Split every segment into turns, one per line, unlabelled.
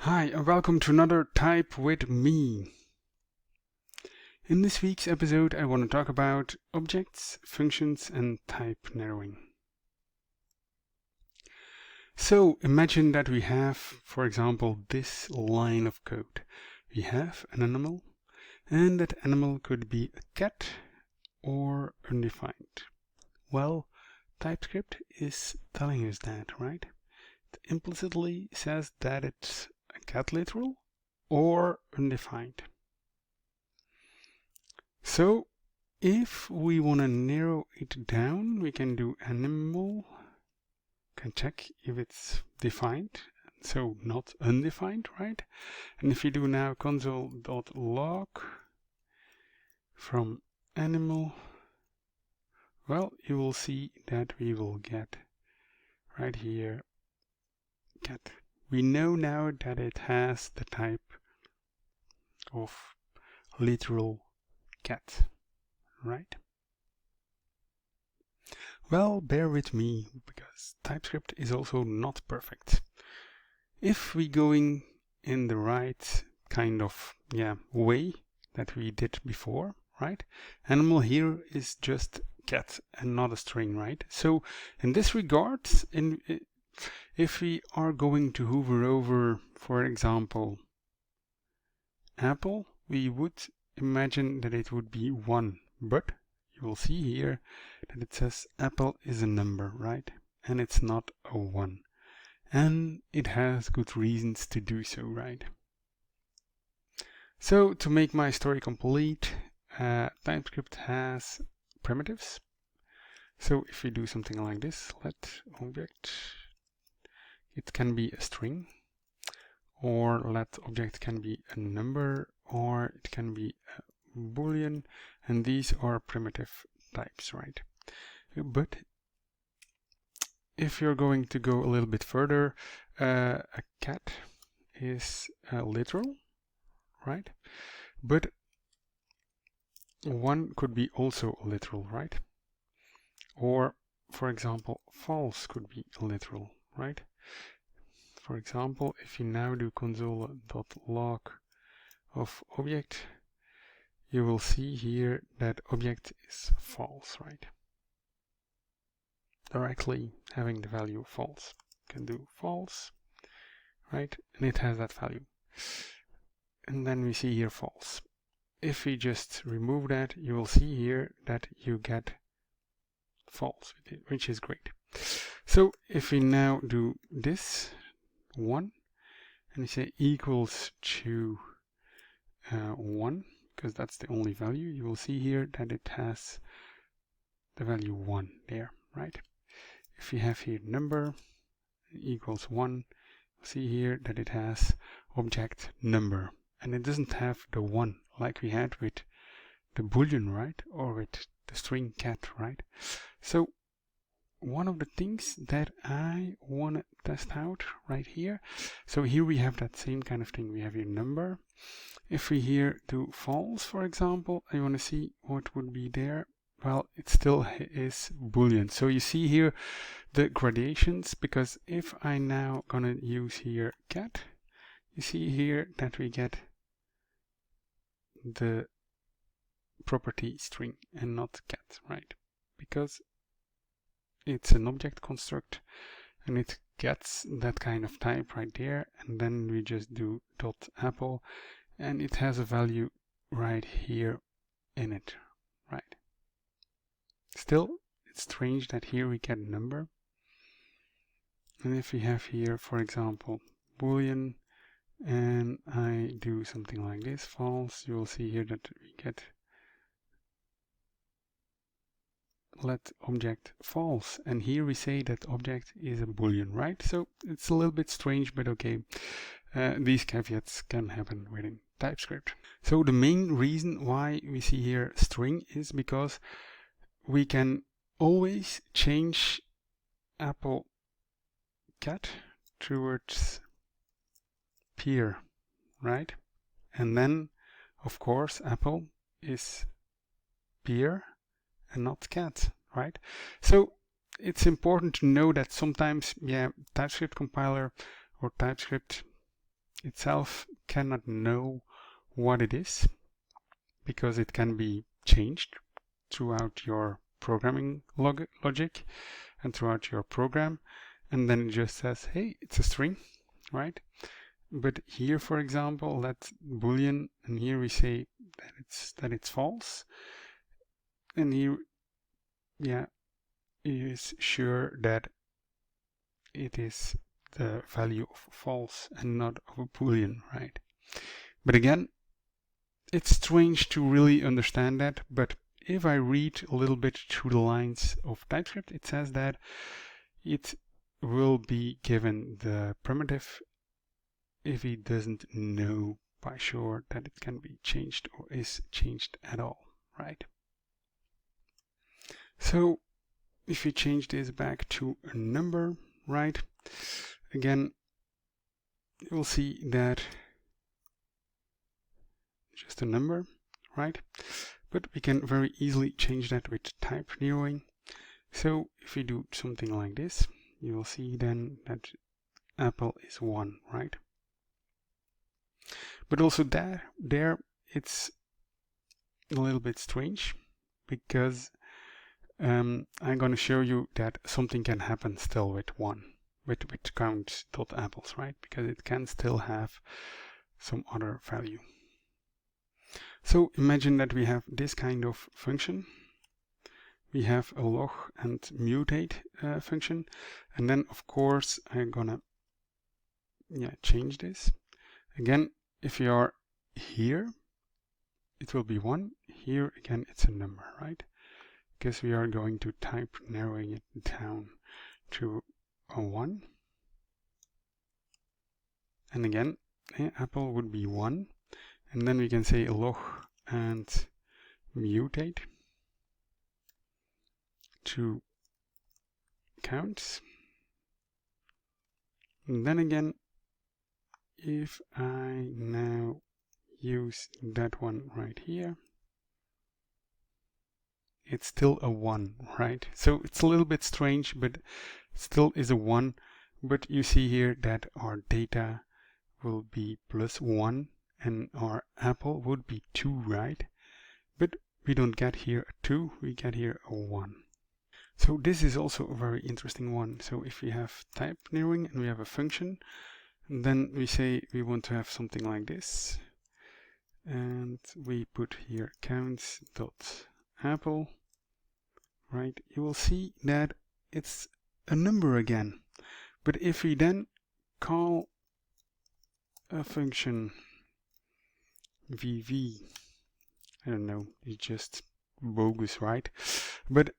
Hi, and welcome to another Type with me. In this week's episode, I want to talk about objects, functions, and type narrowing. So imagine that we have, for example, this line of code. We have an animal, and that animal could be a cat or undefined. Well, TypeScript is telling us that, right? It implicitly says that it's a cat literal or undefined. So if we want to narrow it down, we can do animal, can check if it's defined, so not undefined, right? And if you do now console.log from animal, well, you will see that we will get right here cat. We know now that it has the type of literal cat, right? Well, bear with me, because TypeScript is also not perfect. If we going in the right kind of way that we did before, right? Animal here is just cat and not a string, right? So in this regard, if we are going to hover over, for example, apple, we would imagine that it would be 1, but you will see here that it says apple is a number, right? And it's not a 1. And it has good reasons to do so, right? So to make my story complete, TypeScript has primitives. So if we do something like this, let object, it can be a string, or let object can be a number, or it can be a Boolean, and these are primitive types, right? But if you're going to go a little bit further, a cat is literal, right? But 1 could be also literal, right? Or, for example, false could be literal, right? For example, if you now do console.log of object, you will see here that object is false, right? Directly having the value false. You can do false, right? And it has that value. And then we see here false. If we just remove that, you will see here that you get false, which is great. So if we now do this 1, and we say equals to 1, because that's the only value, you will see here that it has the value 1 there, right? If we have here number equals 1, you'll see here that it has object number, and it doesn't have the 1 like we had with the boolean, right? Or with the string cat, right? So one of the things that I want to test out right here, so here we have that same kind of thing. We have your number. If we here do false, for example, I want to see what would be there. Well, it still is Boolean. So you see here the gradations, because if I now gonna use here cat, you see here that we get the property string and not cat, right? Because it's an object construct and it gets that kind of type right there, and then we just do dot apple and it has a value right here in it, right? Still, it's strange that here we get a number, and if we have here, for example, boolean, and I do something like this, false, you will see here that we get let object false, and here we say that object is a boolean, right? So it's a little bit strange, but okay, these caveats can happen within TypeScript. So the main reason why we see here string is because we can always change apple cat towards peer, right? And then of course apple is peer and not cat, right? So it's important to know that sometimes TypeScript compiler or TypeScript itself cannot know what it is, because it can be changed throughout your programming logic and throughout your program, and then it just says, hey, it's a string, right? But here, for example, that's Boolean, and here we say that it's false, and here, yeah, it is sure that it is the value of false and not of a Boolean, right? But again, it's strange to really understand that, but if I read a little bit through the lines of TypeScript, it says that it will be given the primitive if it doesn't know by sure that it can be changed or is changed at all, right? So if we change this back to a number, right, again, you'll see that just a number, right? But we can very easily change that with type narrowing. So if we do something like this, you will see then that apple is 1, right? But also there it's a little bit strange, because I'm going to show you that something can happen still with 1, with count.apples, right? Because it can still have some other value. So imagine that we have this kind of function. We have a log and mutate function, and then of course I'm gonna change this. Again, if you are here, it will be 1. Here again, it's a number, right? Because we are going to type narrowing it down to a 1. And again, apple would be 1. And then we can say log and mutate to counts. And then again, if I now use that one right here, it's still a 1, right? So it's a little bit strange, but still is a 1. But you see here that our data will be +1 and our apple would be 2, right? But we don't get here a 2, we get here a 1. So this is also a very interesting one. So if we have type narrowing and we have a function, and then we say we want to have something like this, and we put here counts.apple, right? You will see that it's a number again. But if we then call a function vv, I don't know, it's just bogus, right? But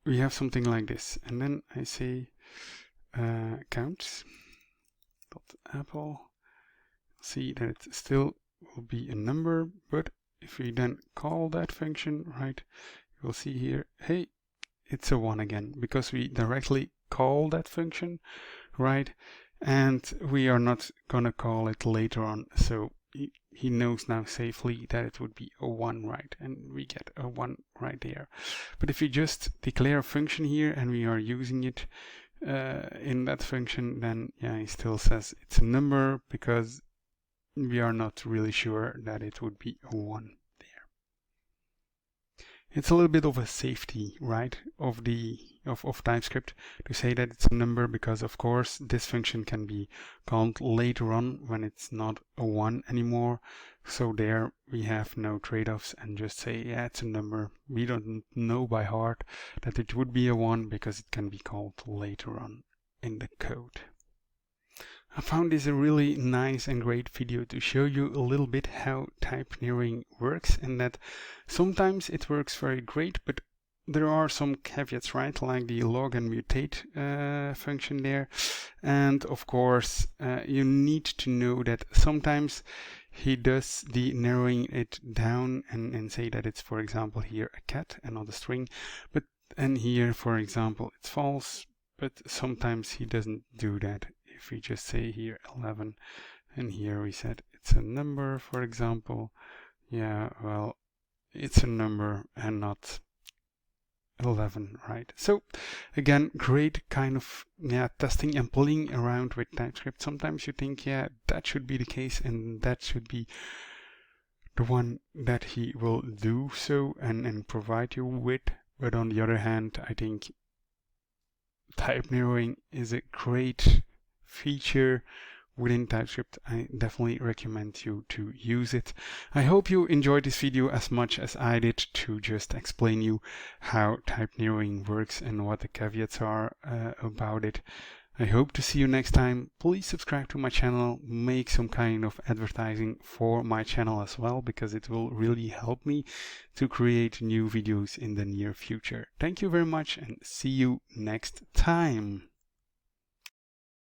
we have something like this, and then I say counts.apple. See that it still will be a number, but if we then call that function, right, you'll see here, hey, it's a 1 again, because we directly call that function, right? And we are not gonna call it later on, so he knows now safely that it would be a 1, right? And we get a 1 right there. But if we just declare a function here and we are using it in that function, then yeah, he still says it's a number, because we are not really sure that it would be a 1 there. It's a little bit of a safety, right, of TypeScript to say that it's a number, because of course this function can be called later on when it's not a 1 anymore. So there we have no trade-offs and just say, yeah, it's a number. We don't know by heart that it would be a 1 because it can be called later on in the code. I found this a really nice and great video to show you a little bit how type narrowing works, and that sometimes it works very great, but there are some caveats, right? Like the log and mutate function there. And of course, you need to know that sometimes he does the narrowing it down and say that it's, for example, here a cat and not a string. And here, for example, it's false, but sometimes he doesn't do that. If we just say here 11 and here we said it's a number, for example, yeah, well, it's a number and not 11, right? So again, great kind of testing and playing around with TypeScript. Sometimes you think, yeah, that should be the case and that should be the one that he will do so and provide you with. But on the other hand, I think type narrowing is a great feature within TypeScript. I definitely recommend you to use it. I hope you enjoyed this video as much as I did to just explain you how type narrowing works and what the caveats are about it. I hope to see you next time. Please subscribe to my channel, make some kind of advertising for my channel as well, because it will really help me to create new videos in the near future. Thank you very much and see you next time.